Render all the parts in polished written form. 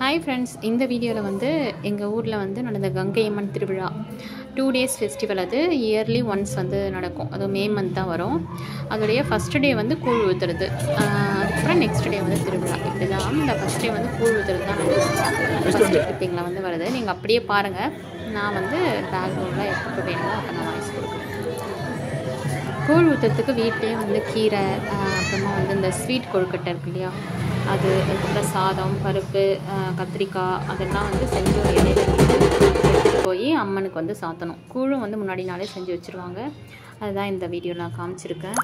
Hi friends, இந்த வீடியோல வந்து எங்க ஊர்ல வந்து நடந்த கங்கை அம்மன் திருவிழா 2 days ஃபெஸ்டிவல். அது இயர்லி ஒன்ஸ் வந்து நடக்கும். அது மே மந்த் தான் வரும். அதோடைய ஃபர்ஸ்ட் டே வந்து கூழ் ஊத்துறது, அதுக்கப்புறம் நெக்ஸ்ட் டே வந்து திருவிழா. இப்படிதான் இந்த ஃபர்ஸ்ட் டே வந்து கூழ் ஊத்துறது தான் ஃபர்ஸ்ட் கிளிப்பிங்ல வந்து வருது. நீங்க அப்படியே பாருங்க. நான் வந்து பேக்ரவுண்ட்ல எப்போ வேணுமோ அப்போ நான் வாய்ஸ் கொடுக்குறேன். கூழ் ஊற்றுறதுக்கு வீட்டிலே வந்து கீரை, அப்புறமா வந்து இந்த ஸ்வீட் கொழுக்கட்டை இருக்கு இல்லையா, அது, அதுக்கப்புறம் சாதம், பருப்பு, கத்திரிக்காய் அதெல்லாம் வந்து செஞ்சு ஒரு இலையில எடுத்துகிட்டு போய் அம்மனுக்கு வந்து சாத்தணும். கூழும் வந்து முன்னாடி நாளே செஞ்சு வச்சுருவாங்க. அதுதான் இந்த வீடியோ நான் காமிச்சிருக்கேன்.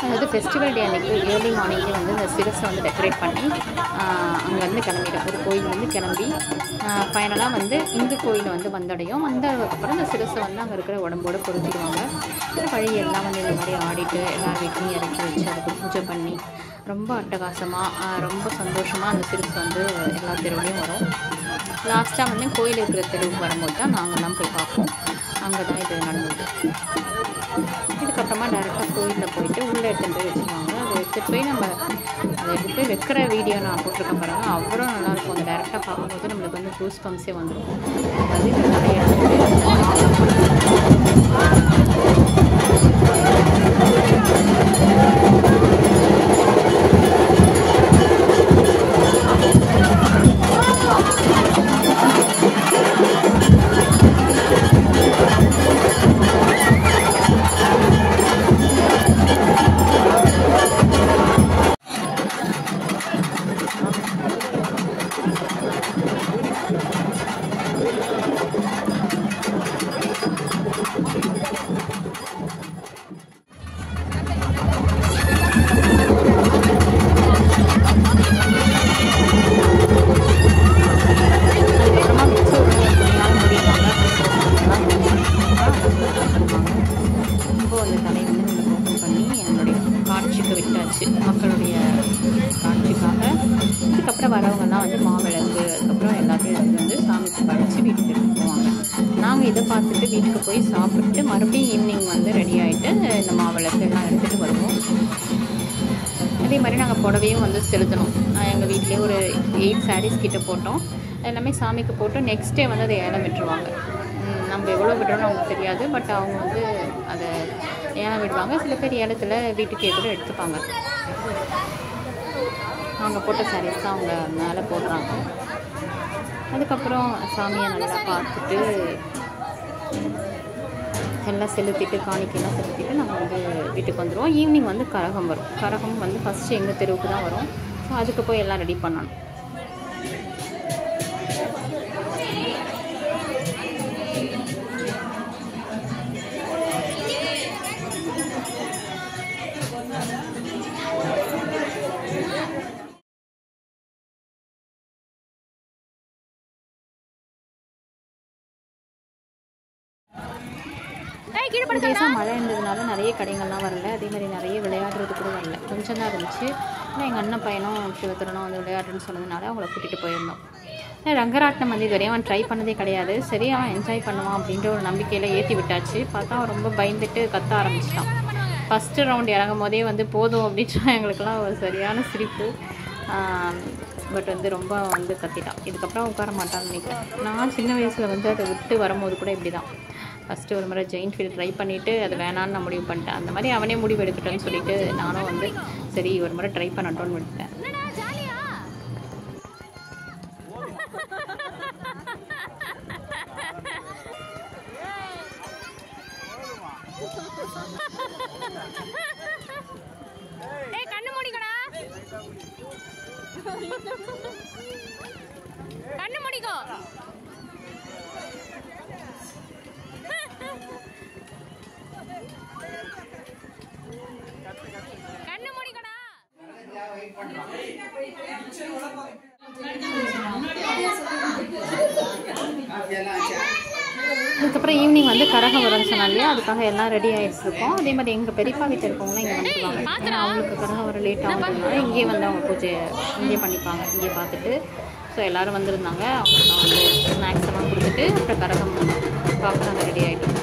அதாவது ஃபெஸ்டிவல் டே அன்றைக்கி ஏர்லி மார்னிங்கே வந்து இந்த சிரஸை வந்து டெக்கரேட் பண்ணி அங்கேருந்து கிளம்பிடும். ஒரு கோயில் வந்து கிளம்பி ஃபைனலாக வந்து இந்த கோயில் வந்து வந்தடையும். வந்ததுக்கப்புறம் இந்த சிரஸை வந்து அங்கே இருக்கிற உடம்போடு பொருத்திடுவாங்க. வழி எல்லாம் வந்து இந்த மாதிரி ஆடிட்டு எல்லார் வீட்லையும் இறக்கி வச்சு அதுக்கு பூஜை பண்ணி ரொம்ப அட்டகாசமாக ரொம்ப சந்தோஷமாக அந்த சிரஸ் வந்து எல்லா தெருவுலையும் வரும். லாஸ்ட்டாக வந்து கோயில் இருக்கிற தெருவுக்கு வரும்போது தான் நாங்கள்லாம் போய் பார்ப்போம். அங்கே தான் இது நடந்தது. இதுக்கப்புறமா டேரெக்டாக கோயிலில் போயிட்டு உள்ளே எடுத்துகிட்டு போய் வச்சுருவாங்க. அதை எடுத்துகிட்டு போய் நம்ம அதை எடுத்து போய் வைக்கிற வீடியோ நான் போட்டிருக்கேன் பாருங்கள். அவ்வளோ நல்லாயிருக்கும். அந்த டேரெக்டாக பார்க்கும்போது நம்மளுக்கு வந்து கூஸ் பம்ப்ஸே வந்துடும். அதாவது இந்த தலையை மக்களுடைய காட்சிக்காக. இதுக்கப்புறம் வரவங்கெல்லாம் வந்து மாவிளக்கு, அதுக்கப்புறம் எல்லாத்தையும் வந்து சாமிக்கு படைச்சி வீட்டுக்கு எடுத்துட்டு போவாங்க. நாங்கள் இதை பார்த்துட்டு வீட்டுக்கு போய் சாப்பிட்டு மறுபடியும் ஈவினிங் வந்து ரெடி ஆகிட்டு இந்த மாவிளக்கு எல்லாம் எடுத்துகிட்டு வருவோம். அதே மாதிரி நாங்கள் புடவையும் வந்து செலுத்தணும். எங்கள் வீட்டிலே ஒரு 8 sarees கிட்ட போட்டோம். எல்லாமே சாமிக்கு போட்டு நெக்ஸ்ட் டே வந்து அதை ஏலம் விட்டுருவாங்க. நம்ம எவ்வளோ விடுறோன்னு அவங்களுக்கு தெரியாது. பட் அவங்க வந்து அதை ஏலம் விடுவாங்க. சில பேர் ஏலத்தில் வீட்டுக்கு எதிர எடுத்துப்பாங்க. அவங்க போட்ட சாரீஸ் தான் அவங்க மேலே போடுறாங்க. அதுக்கப்புறம் சாமியை நல்லா பார்த்துட்டு எல்லாம் செலுத்திட்டு காணிக்கையெல்லாம் செலுத்திட்டு நாங்கள் வந்து வீட்டுக்கு வந்துடுவோம். ஈவினிங் வந்து கரகம் வரும். கரகம் வந்து ஃபஸ்ட்டு எங்கள் தெருவுக்கு தான் வரும். ஸோ அதுக்கு போய் எல்லாம் ரெடி பண்ணணும். தேசம் மழை இருந்ததுனால நிறைய கடைகள்லாம் வரல. அதே மாதிரி நிறைய விளையாடுறது கூட வரல. கொஞ்சம் தான் இருந்துச்சு. ஆனால் எங்கள் அண்ணன் பையனும் சிவத்திரனும் வந்து விளையாடுன்னு சொன்னதுனால அவங்கள கூட்டிகிட்டு போயிருந்தோம். ரங்கராட்டினம் வந்து இதுவரையும் அவன் ட்ரை பண்ணதே கிடையாது. சரி அவன் என்ஜாய் பண்ணுவான் அப்படின்ற ஒரு நம்பிக்கையில் ஏற்றி விட்டாச்சு. பார்த்தா அவன் ரொம்ப பயந்துட்டு கத்த ஆரம்பிச்சிட்டான். ஃபஸ்ட்டு ரவுண்ட் இறங்கும் போதே வந்து போதும் அப்படின்னா எங்களுக்கெல்லாம் ஒரு சரியான சிரிப்பு. பட் வந்து ரொம்ப வந்து கத்திட்டான். இதுக்கப்புறம் உட்கார மாட்டான்னு நினைக்கிறேன். நான் சின்ன வயசில் வந்து அதை விட்டு வரும்போது கூட இப்படி தான். ஃபஸ்ட்டு ஒரு முறை ஜெயின்ட் ஃபீல் ட்ரை பண்ணிவிட்டு அது வேணான்னு நான் முடிவு பண்ணிட்டேன். அந்த மாதிரி அவனே முடிவு எடுக்கட்டும்னு சொல்லிட்டு நானும் வந்து சரி ஒரு முறை ட்ரை பண்ணட்டோன்னு விட்டேன். கண்ணு மூடிக்கடா, கண்ணு மூடிக்கோ. கண்ணு மூடிக்கடா. அப்புறம் ஈவினிங் வந்து கரகம் வரும்னு சொன்னாங்க இல்லையா, அதுக்காக எல்லாம் ரெடி ஆகிட்டு இருக்கோம். அதே மாதிரி எங்கள் பெரியப்பா வீட்டில் இருக்கவங்களாம் இங்கே வந்துடுவாங்க. ஏன்னா அவங்களுக்கு கரகம் வர லேட் ஆகுதுனால இங்கேயே வந்து அவங்க பூஜை இங்கேயே பண்ணிப்பாங்க, இங்கேயே பார்த்துட்டு. ஸோ எல்லோரும் வந்திருந்தாங்க. அவங்களுக்கு வந்து ஸ்நாக்ஸ் எல்லாம் கொடுத்துட்டு அப்புறம் கரகம் பார்க்க நாங்கள் ரெடி ஆகிட்டோம்.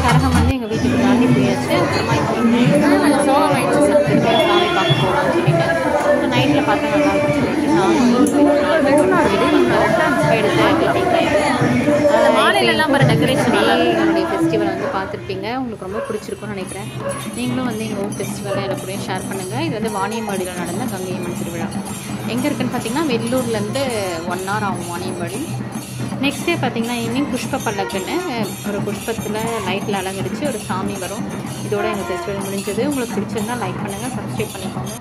கரகம் வந்து எங்கள் வீட்டுக்கு தாண்டி போயாச்சு. அப்புறமா நாங்கள் சோளம் வாங்கிட்டு சாமி பார்க்க போகலாம்னு சொல்லிட்டு நைட்டில் பார்த்தா நல்லா இருக்கும்னு சொல்லிட்டு மாலையிலலாம் வர டெக்கரேஷன் என்னுடைய ஃபெஸ்டிவல் வந்து பார்த்துருப்பீங்க. உங்களுக்கு ரொம்ப பிடிச்சிருக்கும்னு நினைக்கிறேன். நீங்களும் வந்து எங்கள் ஊர் ஃபெஸ்டிவலை எனக்கு கூட ஷேர் பண்ணுங்கள். இது வந்து வாணியம்பாடியில் நடந்த கங்கை அம்மன் திருவிழா. எங்கே இருக்குன்னு பார்த்தீங்கன்னா வெள்ளூர்லேருந்து 1 hour ஆகும் வாணியம்பாடி. நெக்ஸ்ட் டே பார்த்தீங்கன்னா ஈவினிங் புஷ்ப பல்லக்குன்னு ஒரு புஷ்பத்தில் லைட்டில் அலங்கரித்து ஒரு சாமி வரும். இதோட எங்கள் ஃபெஸ்டிவல் முடிஞ்சது. உங்களுக்கு பிடிச்சிருந்தா லைக் பண்ணுங்கள், சப்ஸ்கிரைப் பண்ணிக்கோங்க.